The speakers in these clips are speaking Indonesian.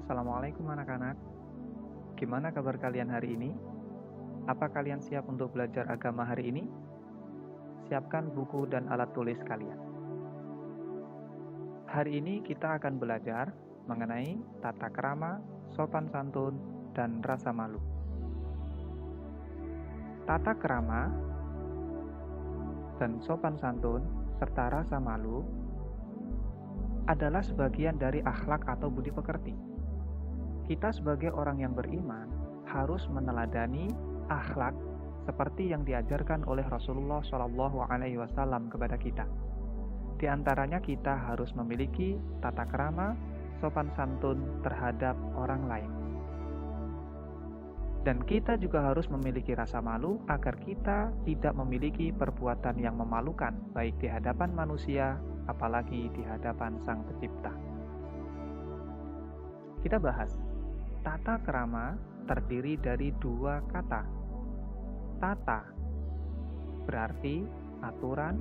Assalamualaikum anak-anak. Gimana kabar kalian hari ini? Apa kalian siap untuk belajar agama hari ini? Siapkan buku dan alat tulis kalian. Hari ini kita akan belajar mengenai tata krama, sopan santun, dan rasa malu. Tata krama dan sopan santun serta rasa malu adalah sebagian dari akhlak atau budi pekerti. Kita sebagai orang yang beriman harus meneladani akhlak seperti yang diajarkan oleh Rasulullah SAW kepada kita. Di antaranya kita harus memiliki tata krama, sopan santun terhadap orang lain. Dan kita juga harus memiliki rasa malu agar kita tidak memiliki perbuatan yang memalukan, baik di hadapan manusia, apalagi di hadapan Sang Pencipta. Kita bahas. Tata krama terdiri dari dua kata. Tata berarti aturan,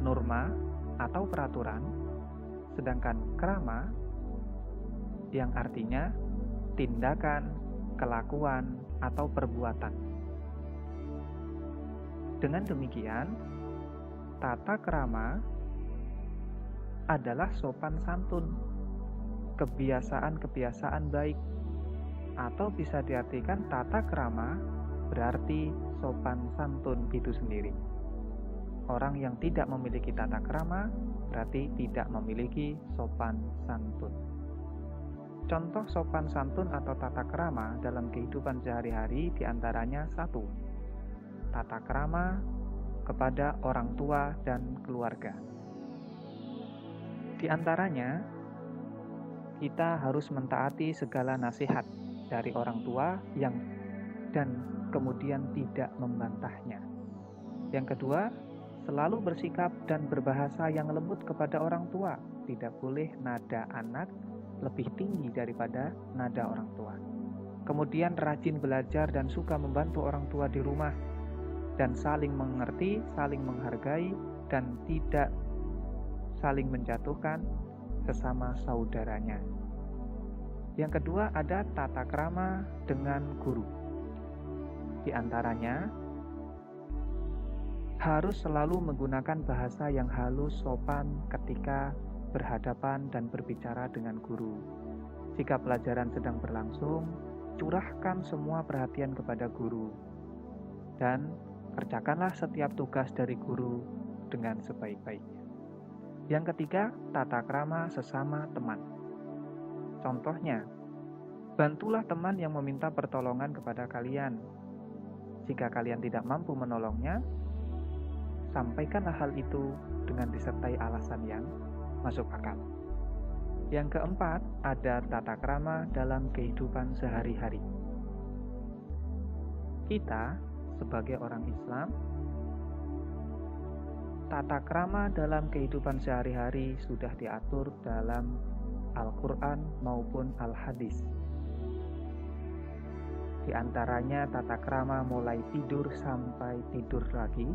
norma, atau peraturan, sedangkan krama yang artinya tindakan, kelakuan, atau perbuatan. Dengan demikian, tata krama adalah sopan santun, kebiasaan-kebiasaan baik, atau bisa diartikan tata krama berarti sopan santun itu sendiri. Orang yang tidak memiliki tata krama berarti tidak memiliki sopan santun. Contoh sopan santun atau tata krama dalam kehidupan sehari-hari diantaranya 1. Tata krama kepada orang tua dan keluarga. Di antaranya, kita harus mentaati segala nasihat dari orang tua dan kemudian tidak membantahnya. Yang kedua, selalu bersikap dan berbahasa yang lembut kepada orang tua. Tidak boleh nada anak lebih tinggi daripada nada orang tua. Kemudian rajin belajar dan suka membantu orang tua di rumah, dan saling mengerti, saling menghargai, dan tidak saling menjatuhkan sesama saudaranya. Yang kedua ada tata krama dengan guru. Di antaranya, harus selalu menggunakan bahasa yang halus, sopan ketika berhadapan dan berbicara dengan guru. Jika pelajaran sedang berlangsung, curahkan semua perhatian kepada guru. Dan kerjakanlah setiap tugas dari guru dengan sebaik-baiknya. Yang ketiga, tata krama sesama teman. Contohnya, bantulah teman yang meminta pertolongan kepada kalian. Jika kalian tidak mampu menolongnya, sampaikanlah hal itu dengan disertai alasan yang masuk akal. Yang keempat, ada tata krama dalam kehidupan sehari-hari. Kita, sebagai orang Islam, tata krama dalam kehidupan sehari-hari sudah diatur dalam Al-Quran maupun Al-Hadis. Di antaranya tata krama mulai tidur sampai tidur lagi,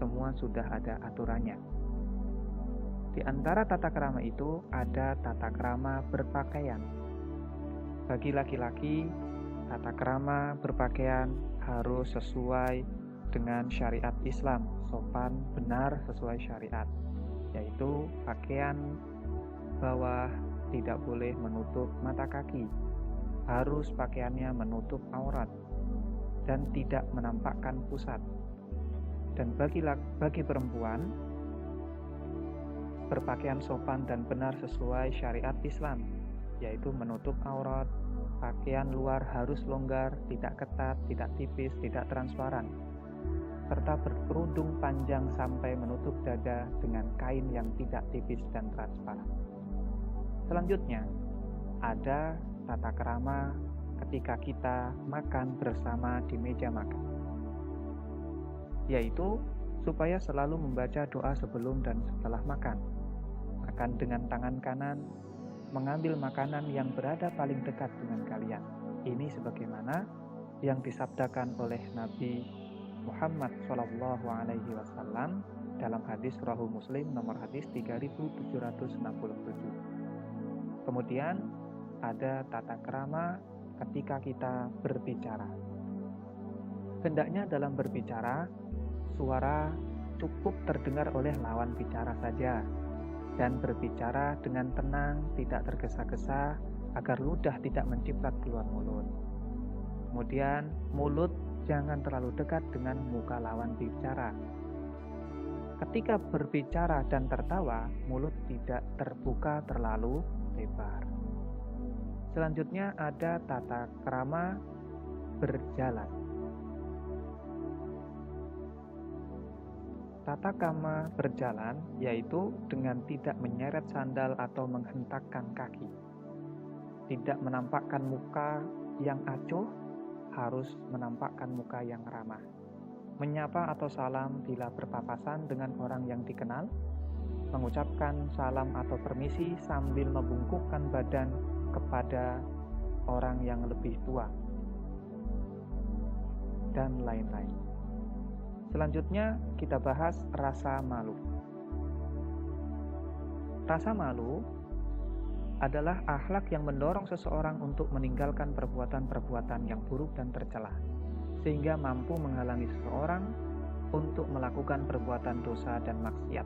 semua sudah ada aturannya. Di antara tata krama itu ada tata krama berpakaian. Bagi laki-laki, tata krama berpakaian harus sesuai dengan syariat Islam, sopan, benar sesuai syariat, yaitu pakaian bawah tidak boleh menutup mata kaki, harus pakaiannya menutup aurat dan tidak menampakkan pusat. Dan bagi perempuan, berpakaian sopan dan benar sesuai syariat Islam, yaitu menutup aurat, pakaian luar harus longgar, tidak ketat, tidak tipis, tidak transparan, serta berkerudung panjang sampai menutup dada dengan kain yang tidak tipis dan transparan. Selanjutnya, ada tata krama ketika kita makan bersama di meja makan, yaitu supaya selalu membaca doa sebelum dan setelah makan. Makan dengan tangan kanan, mengambil makanan yang berada paling dekat dengan kalian. Ini sebagaimana yang disabdakan oleh Nabi Muhammad SAW dalam hadis Sahih Muslim nomor hadis 3767. Kemudian ada tata krama ketika kita berbicara. Hendaknya dalam berbicara, suara cukup terdengar oleh lawan bicara saja, dan berbicara dengan tenang, tidak tergesa-gesa, agar ludah tidak menciprat keluar mulut. Kemudian, mulut jangan terlalu dekat dengan muka lawan bicara. Ketika berbicara dan tertawa, mulut tidak terbuka terlalu lebar. Selanjutnya ada tata krama berjalan. Tata krama berjalan yaitu dengan tidak menyeret sandal atau menghentakkan kaki. Tidak menampakkan muka yang acuh, harus menampakkan muka yang ramah. Menyapa atau salam bila berpapasan dengan orang yang dikenal. Mengucapkan salam atau permisi sambil membungkukkan badan kepada orang yang lebih tua. Dan lain-lain. Selanjutnya kita bahas rasa malu. Rasa malu adalah akhlak yang mendorong seseorang untuk meninggalkan perbuatan-perbuatan yang buruk dan tercela, sehingga mampu menghalangi seseorang untuk melakukan perbuatan dosa dan maksiat,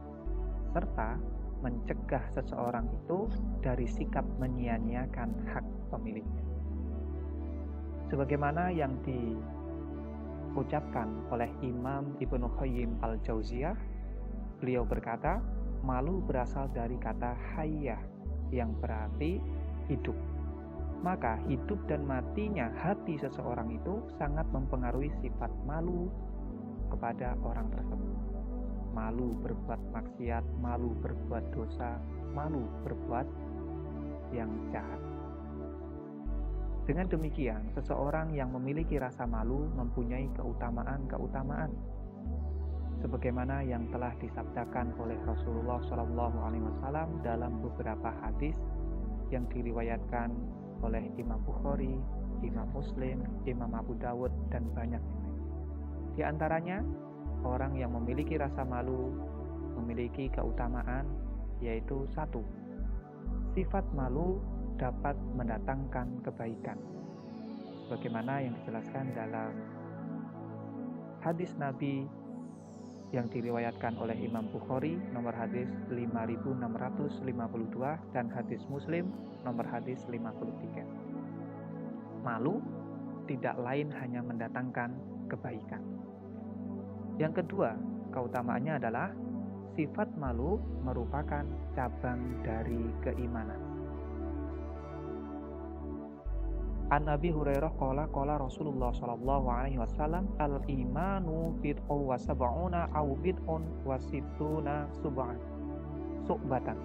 serta mencegah seseorang itu dari sikap menyia-nyiakan hak pemiliknya. Sebagaimana yang diucapkan oleh Imam Ibnu Qayyim al-Jauziyah, beliau berkata, malu berasal dari kata hayyah yang berarti hidup. Maka hidup dan matinya hati seseorang itu sangat mempengaruhi sifat malu kepada orang tersebut. Malu berbuat maksiat, malu berbuat dosa, malu berbuat yang jahat. Dengan demikian, seseorang yang memiliki rasa malu mempunyai keutamaan-keutamaan sebagaimana yang telah disabdakan oleh Rasulullah SAW dalam beberapa hadis yang diriwayatkan oleh Imam Bukhari, Imam Muslim, Imam Abu Dawud, dan banyak yang lain. Di antaranya, orang yang memiliki rasa malu memiliki keutamaan, yaitu 1. Sifat malu dapat mendatangkan kebaikan. Sebagaimana yang dijelaskan dalam hadis Nabi yang diriwayatkan oleh Imam Bukhari nomor hadis 5652 dan hadis Muslim nomor hadis 53. Malu tidak lain hanya mendatangkan kebaikan. Yang kedua, keutamaannya adalah sifat malu merupakan cabang dari keimanan. An Abi Hurairah qala Rasulullah sallallahu alaihi wasallam al-imanu bid'un wa sab'una aw bid'un wa sittuna sub'atan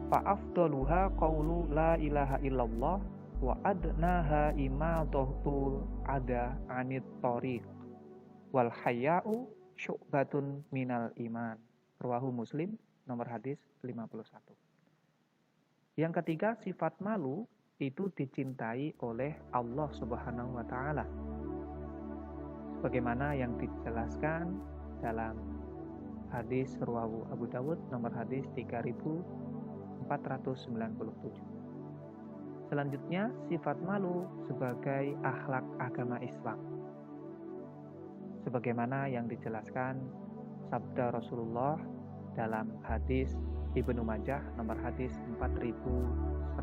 fa afdaluha qawlu la ilaha illallah wa adnaha imatatul ada anit thariq wal haya'u syu'batun minal iman. Rawahu Muslim nomor hadis 51. Yang ketiga, sifat malu itu dicintai oleh Allah Subhanahu wa taala. Sebagaimana yang dijelaskan dalam hadis rawahu Abu Dawud nomor hadis 3497. Selanjutnya, sifat malu sebagai akhlak agama Islam. Sebagaimana yang dijelaskan sabda Rasulullah dalam hadis Ibnu Majah nomor hadis 4171.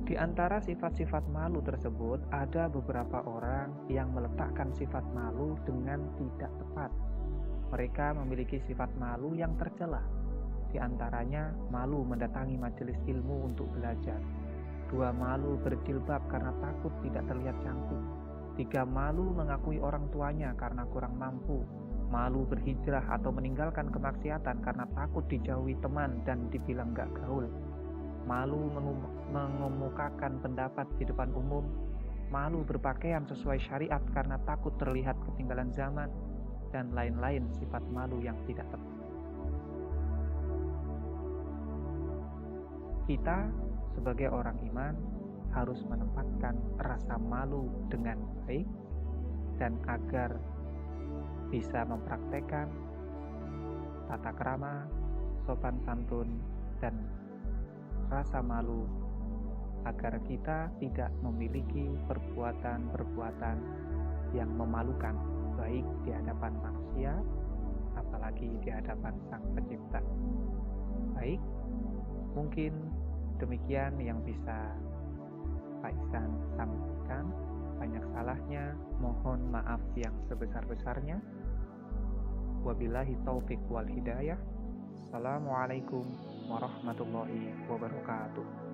Di antara sifat-sifat malu tersebut ada beberapa orang yang meletakkan sifat malu dengan tidak tepat. Mereka memiliki sifat malu yang tercela. Di antaranya malu mendatangi majelis ilmu untuk belajar. 2. Malu berjilbab karena takut tidak terlihat cantik. 3. Malu mengakui orang tuanya karena kurang mampu. Malu berhijrah atau meninggalkan kemaksiatan karena takut dijauhi teman dan dibilang gak gaul. Malu mengemukakan pendapat di depan umum. Malu berpakaian sesuai syariat karena takut terlihat ketinggalan zaman. Dan lain-lain sifat malu yang tidak tepat. Kita sebagai orang iman harus menempatkan rasa malu dengan baik, dan agar bisa mempraktekkan tata krama, sopan santun, dan rasa malu, agar kita tidak memiliki perbuatan-perbuatan yang memalukan, baik di hadapan manusia, apalagi di hadapan Sang Pencipta. Baik, mungkin demikian yang bisa Pak Ihsan sampaikan. Banyak salahnya, mohon maaf yang sebesar-besarnya. Wabillahi taufiq wal hidayah. Assalamualaikum warahmatullahi wabarakatuh.